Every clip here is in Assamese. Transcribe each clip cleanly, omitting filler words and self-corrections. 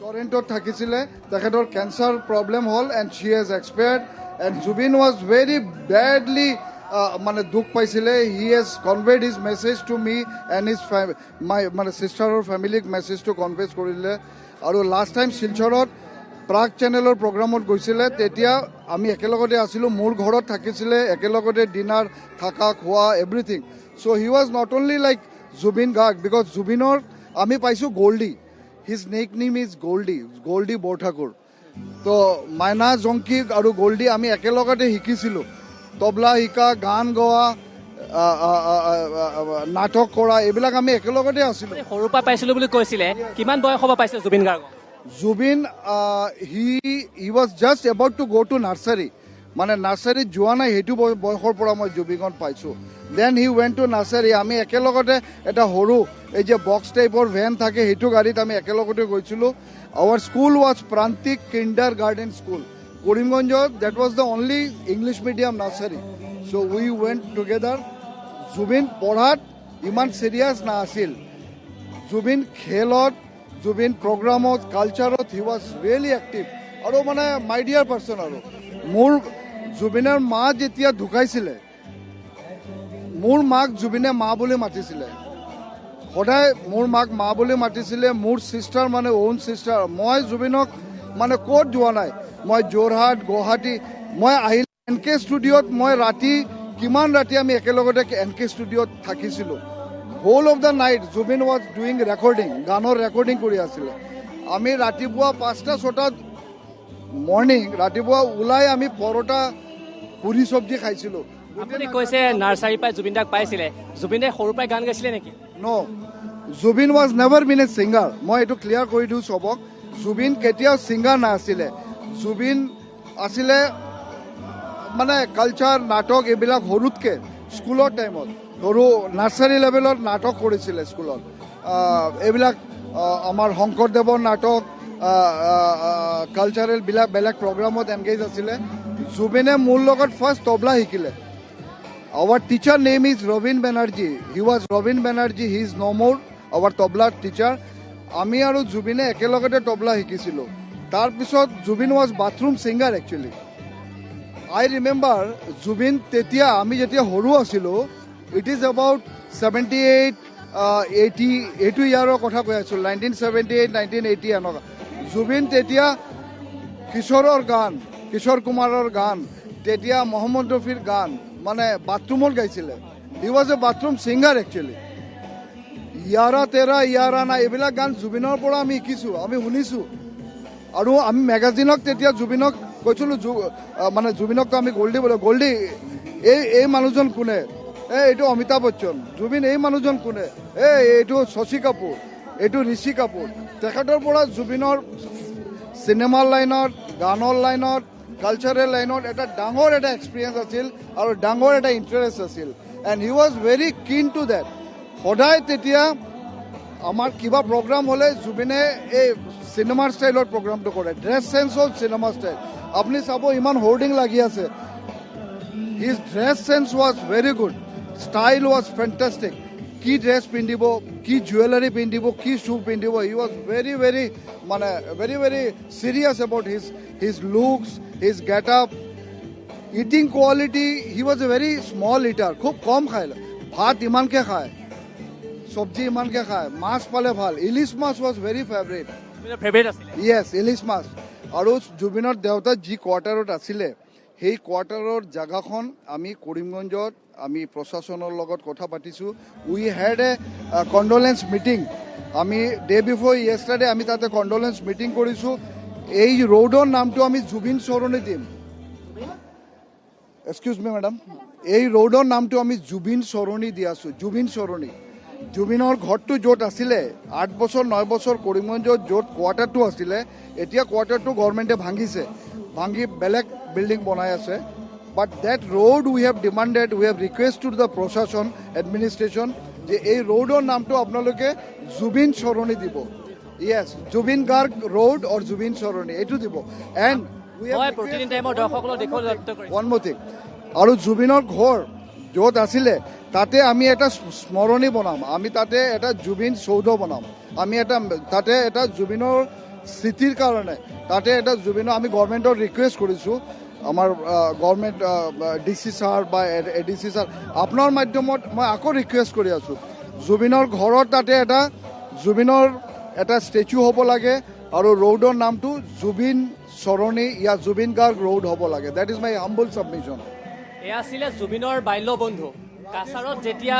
টৰেণ্টত থাকিছিলে তেখেতৰ কেঞ্চাৰ প্ৰব্লেম হ'ল and she has expired and Zubeen was very badly মানে দুখ পাইছিলে he has conveyed his message to me and his my মানে ছিষ্টাৰৰ ফেমিলিক মেছেজটো কনভে কৰিলে আৰু লাষ্ট টাইম শিলচৰত প্ৰাগ চেনেলৰ প্ৰগ্ৰামত গৈছিলে তেতিয়া আমি একেলগতে আছিলোঁ মোৰ ঘৰত থাকিছিলে একেলগতে ডিনাৰ থকা খোৱা everything so' he was not only like Zubeen Garg because জুবিনৰ আমি পাইছোঁ Goldie his nickname is Goldie Borthakur তো মাইনা জংকি আৰু গল্ডি আমি একেলগতে শিকিছিলোঁ তবলা শিকা গান গোৱা নাটক কৰা এইবিলাক আমি একেলগতে আছিলোঁ সৰুৰ পৰা পাইছিলোঁ বুলি কৈছিলে কিমান বয়স হ'ব পাইছে জুবিন গাৰ্গক Zubeen he was just about two গ' টু নাৰ্চাৰী মানে নাৰ্চাৰীত যোৱা নাই সেইটো বয়সৰ পৰা মই জুবিনক পাইছোঁ then he went to nursery আমি একেলগতে এটা সৰু এই যে বক্স টাইপৰ ভেন থাকে সেইটো গাড়ীত আমি একেলগতে গৈছিলোঁ our school was Prantik kindergarten school কৰিমগঞ্জত that was the only English medium nursery so' we went together Zubeen পঢ়াত ইমান চিৰিয়াছ নাছিল জুবিন খেলত জুবিন প্ৰগ্ৰামত কালচাৰত হি ৱাজ ৰিয়েলি এক্টিভ আৰু মানে মাই ডিয়াৰ পাৰ্চন আৰু মোৰ জুবিনৰ মা যেতিয়া ঢুকাইছিলে মোৰ মাক জুবিনে মা বুলি মাতিছিলে সদায় মোৰ মাক মা বুলি মাতিছিলে মোৰ ছিষ্টাৰ মানে অ'ন ছিষ্টাৰ মই জুবিনক মানে ক'ত যোৱা নাই মই যোৰহাট গুৱাহাটী মই আহিলে এন কে ষ্টুডিঅ'ত মই ৰাতি কিমান ৰাতি আমি একেলগতে এন কে ষ্টুডিঅ'ত থাকিছিলোঁ whole of the night Zubeen was doing recording গানৰ ৰেকৰ্ডিং কৰি আছিলে আমি ৰাতিপুৱা 5-6 মৰ্ণিং ৰাতিপুৱা ওলাই আমি পৰঠা পুৰি চব্জি খাইছিলোঁ আপুনি কৈছে নাৰ্চাৰীৰ পৰাই জুবিন দাক পাইছিলে জুবিন দাই সৰুৰ পৰাই গান গাইছিলে নেকি ন Zubeen was never been a singer মই এইটো ক্লিয়াৰ কৰি দিওঁ চবক জুবিন কেতিয়াও ছিংগাৰ নাছিলে জুবিন আছিলে মানে কালচাৰ নাটক এইবিলাক সৰুতকৈ স্কুলৰ টাইমত সৰু নাৰ্চাৰী লেভেলত নাটক কৰিছিলে স্কুলত এইবিলাক আমাৰ শংকৰদেৱৰ নাটক কালচাৰেল বিলাক বেলেগ প্ৰগ্ৰামত এনগেজ আছিলে জুবিনে মোৰ লগত ফাৰ্ষ্ট তবলা শিকিলে our teacher name is Robin Banerjee he was Robin Banerjee he is no' more our tabla teacher আমি আৰু জুবিনে একেলগতে তবলা শিকিছিলোঁ তাৰপিছত Zubeen was bathroom singer actually I remember Zubeen তেতিয়া আমি যেতিয়া সৰু আছিলোঁ ইট ইজ এবাউট 78, 80 এইটো ইয়াৰৰ কথা কৈ আছোঁ 1978, 1980 এনেকুৱা জুবিন তেতিয়া কিশোৰৰ গান কিশোৰ কুমাৰৰ গান তেতিয়া মহম্মদ ৰফিৰ গান মানে বাথৰুমত গাইছিলে he was a bathroom singer actually ইয়াৰা তেৰা ইয়াৰানা এইবিলাক গান জুবিনৰ পৰা আমি শিকিছোঁ আমি শুনিছোঁ আৰু আমি মেগাজিনক তেতিয়া জুবিনক কৈছিলোঁ মানে জুবিনকতো আমি গল্ডি বোলে গল্ডি এই মানুহজন কোনে এইটো অমিতাভ বচ্চন জুবিন এই মানুহজন কোনে এইটো শশী কাপুৰ এইটো ঋষি কাপুৰ তেখেতৰ পৰা জুবিনৰ চিনেমাৰ লাইনত গানৰ লাইনত কালচাৰেল লাইনত এটা ডাঙৰ এটা এক্সপিৰিয়েঞ্চ আছিল আৰু ডাঙৰ এটা ইণ্টাৰেষ্ট আছিল and he was very keen to date সদায় তেতিয়া আমাৰ কিবা প্ৰগ্ৰাম হ'লে জুবিনে এই চিনেমাৰ ষ্টাইলত প্ৰগ্ৰামটো কৰে ড্ৰেছ চেঞ্চ হ'ল চিনেমা ষ্টাইল আপুনি চাব ইমান হোৰ্ডিং লাগি আছে his dress change was very good style was fantastic কি ড্ৰেছ পিন্ধিব কি জুৱেলাৰী পিন্ধিব কি শ্বু পিন্ধিব হি ৱাজ ভেৰি ভেৰি মানে very very serious about his looks his get up eating quality he was A very small ইটাৰ খুব কম খায় ভাত ইমানকৈ খায় চব্জি ইমানকৈ খায় মাছ পালে ভাল ইলিছ মাছ ৱাজ ভেৰি ফেভৰেট য়েছ ইলিছ মাছ আৰু জুবিনৰ দেউতা যি কোৱাৰ্টাৰত আছিলে সেই কোৱাৰ্টাৰৰ জেগাখন আমি কৰিমগঞ্জত আমি প্ৰশাসনৰ লগত কথা পাতিছোঁ উই হেড এ কণ্ডলেঞ্চ মিটিং আমি ডে বিফৰ য়েষ্টাৰডে আমি তাতে কণ্ডলেঞ্চ মিটিং কৰিছোঁ এই ৰোডৰ নামটো আমি জুবিন চৰণী দিম এক্সকিউজ মি মেডাম এই ৰোডৰ নামটো আমি জুবিন চৰণী দি আছোঁ জুবিন চৰণী জুবিনৰ ঘৰটো য'ত আছিলে 8 বছৰ 9 বছৰ কৰিমগঞ্জত য'ত কোৱাৰ্টাৰটো আছিলে এতিয়া কোৱাৰ্টাৰটো গভৰ্ণমেণ্টে ভাঙি বেলেগ বিল্ডিং বনাই আছে but that road we have demanded we have request to the প্ৰশাসন এডমিনিষ্ট্ৰেশ্যন যে এই ৰোডৰ নামটো আপোনালোকে জুবিন চৰণী দিব yes Zubeen Garg road or Zubeen চৰণী এইটো দিব এণ্ড ওৱান মোৰ থিং আৰু জুবিনৰ ঘৰ য'ত আছিলে তাতে আমি এটা স্মৰণী বনাম আমি তাতে এটা জুবিন চৌধ বনাম আমি তাতে এটা জুবিনৰ স্মৃতিৰ কাৰণে তাতে এটা জুবিনৰ আমি গভৰ্ণমেণ্টক ৰিকুৱেষ্ট কৰিছোঁ আমাৰ গভৰ্ণমেণ্ট DC ছাৰ বা ADC ছাৰ আপোনাৰ মাধ্যমত মই আকৌ ৰিকুৱেষ্ট কৰি আছোঁ জুবিনৰ ঘৰত তাতে জুবিনৰ এটা ষ্টেচু হ'ব লাগে আৰু ৰোডৰ নামটো জুবিন সৰণী ইয়া জুবিন গাৰ্গ ৰোড হ'ব লাগে that is my humble submission এয়া আছিলে জুবিনৰ বাল্য বন্ধু কাছাৰত যেতিয়া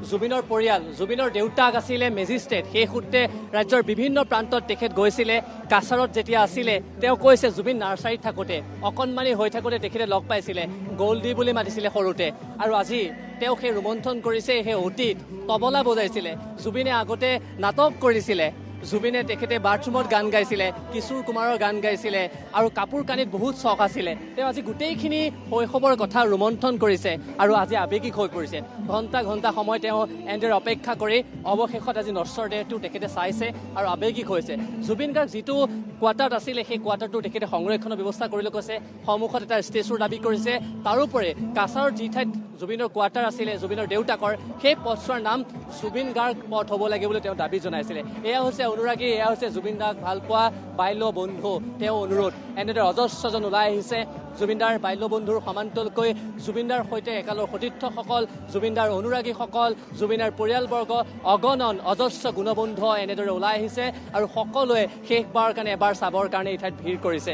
জুবিনৰ পৰিয়াল জুবিনৰ দেউতাক আছিলে মেজিষ্ট্ৰেট সেই সূত্ৰে ৰাজ্যৰ বিভিন্ন প্ৰান্তত তেখেত গৈছিলে কাছাৰত যেতিয়া আছিলে তেওঁ কৈছে জুবিন নাৰ্চাৰীত থাকোঁতে অকণমানি হৈ থাকোঁতে তেখেতে লগ পাইছিলে গল্ডি বুলি মাতিছিলে সৰুতে আৰু আজি তেওঁ সেই ৰোমন্থন কৰিছে সেই অতীত তবলা বজাইছিলে জুবিনে আগতে নাটক কৰিছিলে জুবিনে তেখেতে বাথৰুমত গান গাইছিলে কিশোৰ কুমাৰৰ গান গাইছিলে আৰু কাপোৰ কানিত বহুত চখ আছিলে তেওঁ আজি গোটেইখিনি শৈশৱৰ কথা ৰোমন্থন কৰিছে আৰু আজি আৱেগিক হৈ পৰিছে ঘণ্টা ঘণ্টা সময় তেওঁ এনেদৰে অপেক্ষা কৰি অৱশেষত আজি নশ্বৰ দেহটো তেখেতে চাইছে আৰু আৱেগিক হৈছে জুবিন গাৰ্গ যিটো কোৱাৰ্টাৰত আছিলে সেই কোৱাৰ্টাৰটো তেখেতে সংৰক্ষণৰ ব্যৱস্থা কৰিবলৈ কৈছে সন্মুখত এটা ষ্টেচুৰ দাবী কৰিছে তাৰোপৰি কাছাৰৰ যি ঠাইত জুবিনৰ কোৱাৰ্টাৰ আছিলে জুবিনৰ দেউতাকৰ সেই পথছোৱাৰ নাম জুবিন গাৰ্গ পথ হ'ব লাগে বুলি তেওঁ দাবী জনাইছিলে এয়া হৈছে অনুৰাগী এয়া হৈছে জুবিন দাক ভালপোৱা বাল্য বন্ধু তেওঁ অনুৰোধ এনেদৰে অজস্ৰজন ওলাই আহিছে জুবিনদাৰ বাল্য বন্ধুৰ সমান্তৰালকৈ জুবিনদাৰ সৈতে একালৰ সতীৰ্থসকল জুবিনদাৰ অনুৰাগীসকল জুবিনাৰ পৰিয়ালবৰ্গ অগণন অজস্ৰ গুণবন্ধু এনেদৰে ওলাই আহিছে আৰু সকলোৱে শেষবাৰৰ কাৰণে এবাৰ চাবৰ কাৰণে এই ঠাইত ভিৰ কৰিছে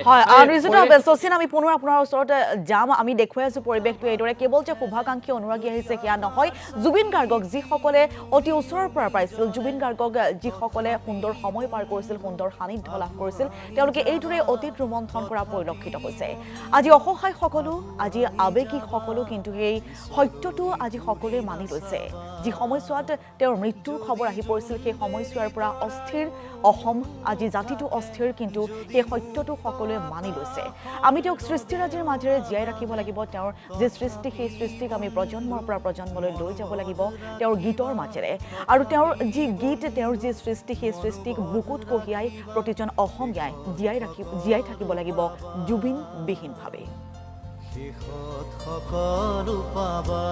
শচীন আমি পুনৰ আপোনাৰ ওচৰত যাম আমি দেখুৱাই আছো পৰিৱেশটো এইদৰে কেৱল যে শুভাকাংক্ষী অনুৰাগী আহিছে সেয়া নহয় জুবিন গাৰ্গক যিসকলে অতি ওচৰৰ পৰা পাইছিল জুবিন গাৰ্গক যিসকলে সুন্দৰ সময় পাৰ কৰিছিল সুন্দৰ সান্নিধ্য লাভ কৰিছিল তেওঁলোকে এইদৰে অতীত ৰোমন্থন কৰা পৰিলক্ষিত হৈছে আজি অসহায় সকলো আজি আৱেগিক সকলো কিন্তু সেই সত্যটো আজি সকলোৱে মানি লৈছে যি সময়ছোৱাত তেওঁৰ মৃত্যুৰ খবৰ আহি পৰিছিল সেই সময়ছোৱাৰ পৰা অস্থিৰ অসম আজি জাতিটো অস্থিৰ কিন্তু সেই সত্যটো সকলোৱে মানি লৈছে আমি তেওঁক সৃষ্টিৰাজিৰ মাজেৰে জীয়াই ৰাখিব লাগিব তেওঁৰ যি সৃষ্টি সেই সৃষ্টিক আমি প্ৰজন্মৰ পৰা প্ৰজন্মলৈ লৈ যাব লাগিব তেওঁৰ গীতৰ মাজেৰে আৰু তেওঁৰ যি গীত তেওঁৰ যি সৃষ্টি সেই সৃষ্টিক বুকুত কঢ়িয়াই প্ৰতিজন অসমীয়াই জীয়াই থাকিব লাগিব জুবিনবিহীনভাৱে শেষত সকলো পাবা